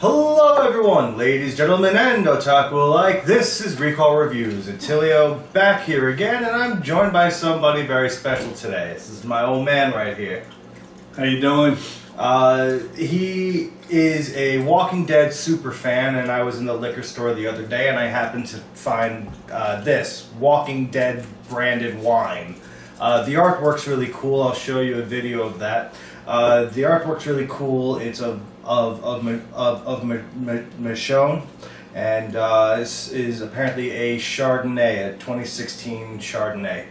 Hello everyone, ladies, gentlemen, and otaku alike. This is Recall Reviews. Atillio back here again, and I'm joined by somebody very special today. This is my old man right here. How you doing? He is a Walking Dead super fan, and I was in the liquor store the other day, and I happened to find this Walking Dead branded wine. The artwork's really cool. I'll show you a video of that. The artwork's really cool. It's of Michonne, and this is apparently a Chardonnay, a 2016 Chardonnay.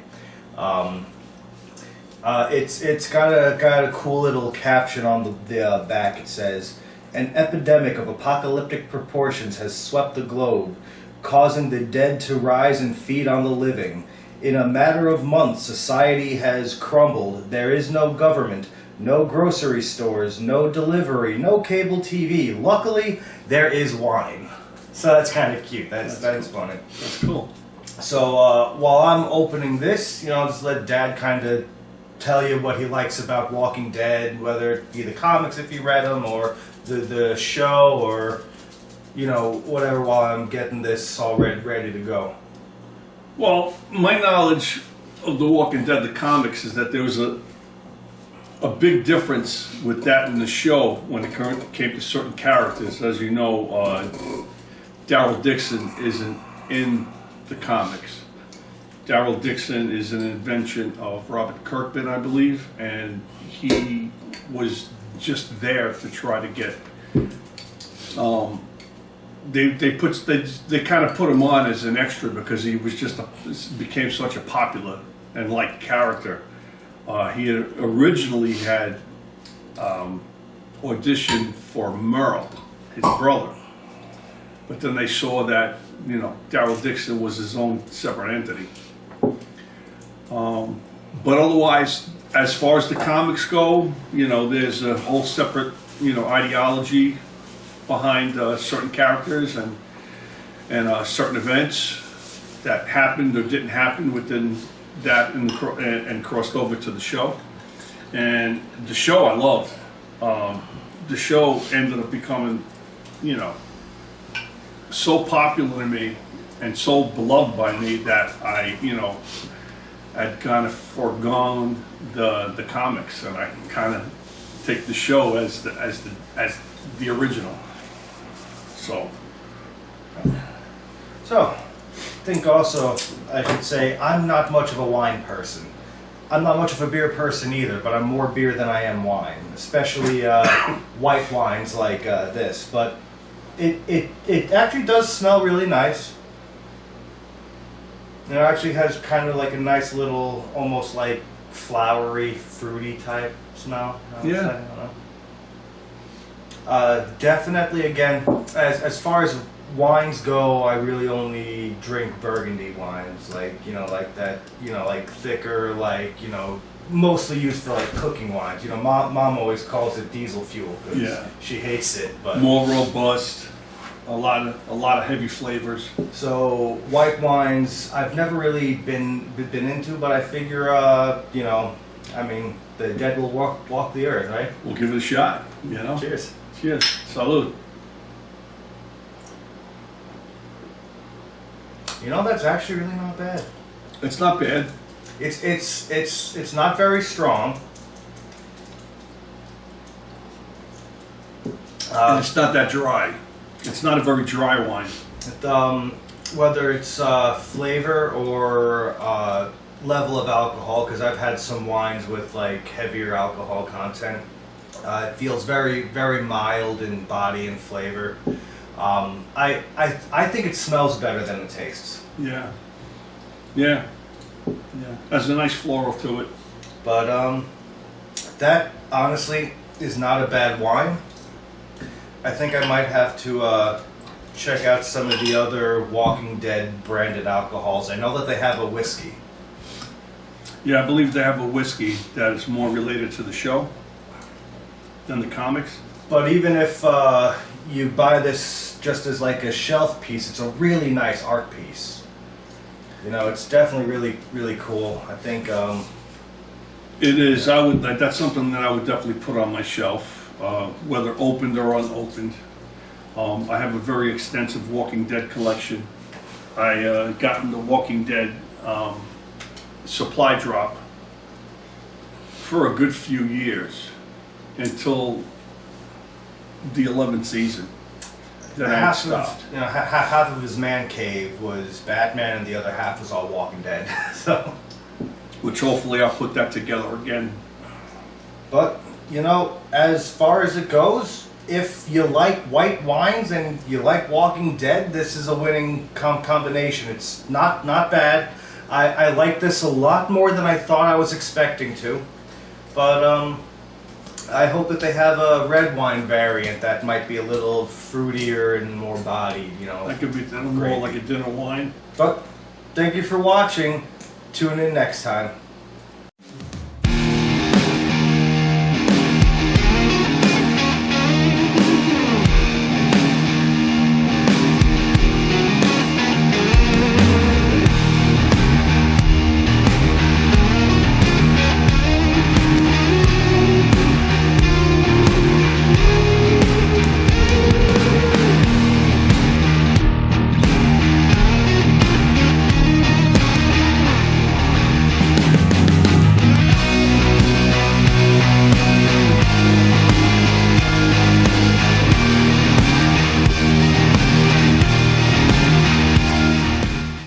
It's got a cool little caption on the back. It says, "An epidemic of apocalyptic proportions has swept the globe, causing the dead to rise and feed on the living. In a matter of months, society has crumbled. There is no government, no grocery stores, no delivery, no cable TV. Luckily, there is wine." So that's kind of cute. That's funny. That's cool. So while I'm opening this, I'll just let Dad kind of tell you what he likes about Walking Dead, whether it be the comics if you read them, or the show, or whatever, while I'm getting this all ready to go. Well, my knowledge of The Walking Dead, the comics, is that there was a big difference with that in the show when it came to certain characters. As you know, Daryl Dixon isn't in the comics. Daryl Dixon is an invention of Robert Kirkman, I believe, and he was just there to try to get. They kind of put him on as an extra because he was became such a popular and liked character. He had originally had auditioned for Merle, his brother, but then they saw that Daryl Dixon was his own separate entity. But otherwise, as far as the comics go, there's a whole separate ideology behind certain characters and certain events that happened or didn't happen within that and crossed over to the show. And the show I loved. The show ended up becoming, so popular to me and so beloved by me that I, had kind of foregone the comics, and I kind of take the show as the original. So I think also I should say I'm not much of a wine person. I'm not much of a beer person either, but I'm more beer than I am wine, especially white wines like this. But it actually does smell really nice. It actually has kind of like a nice little, almost like flowery, fruity type smell. Yeah. Definitely, again, as far as wines go, I really only drink Burgundy wines, like that, like thicker, like mostly used for like cooking wines. Mom always calls it diesel fuel because she hates it, but more robust, a lot of heavy flavors. So white wines, I've never really been into, but I figure, the dead will walk the earth, right? We'll give it a shot. Cheers. Cheers. Salud. That's actually really not bad. It's not bad. It's not very strong. And it's not that dry. It's not a very dry wine. Whether it's flavor or level of alcohol, because I've had some wines with like heavier alcohol content. It feels very, very mild in body and flavor. I think it smells better than it tastes. Yeah. Has a nice floral to it. But that honestly is not a bad wine. I think I might have to check out some of the other Walking Dead branded alcohols. I know that they have a whiskey. Yeah, I believe they have a whiskey that is more related to the show than the comics. But even if you buy this just as like a shelf piece, it's a really nice art piece. It's definitely really, really cool. I think it is. That's something that I would definitely put on my shelf, whether opened or unopened. I have a very extensive Walking Dead collection. I got in the Walking Dead supply drop for a good few years until the 11th season. Then I stopped. Half of his man cave was Batman, and the other half was all Walking Dead. So, Which hopefully I'll put that together again. but as far as it goes, if you like white wines and you like Walking Dead, this is a winning combination. It's not bad. I like this a lot more than I thought I was expecting to. But I hope that they have a red wine variant that might be a little fruitier and more bodied, That could be more like a dinner wine. But thank you for watching. Tune in next time.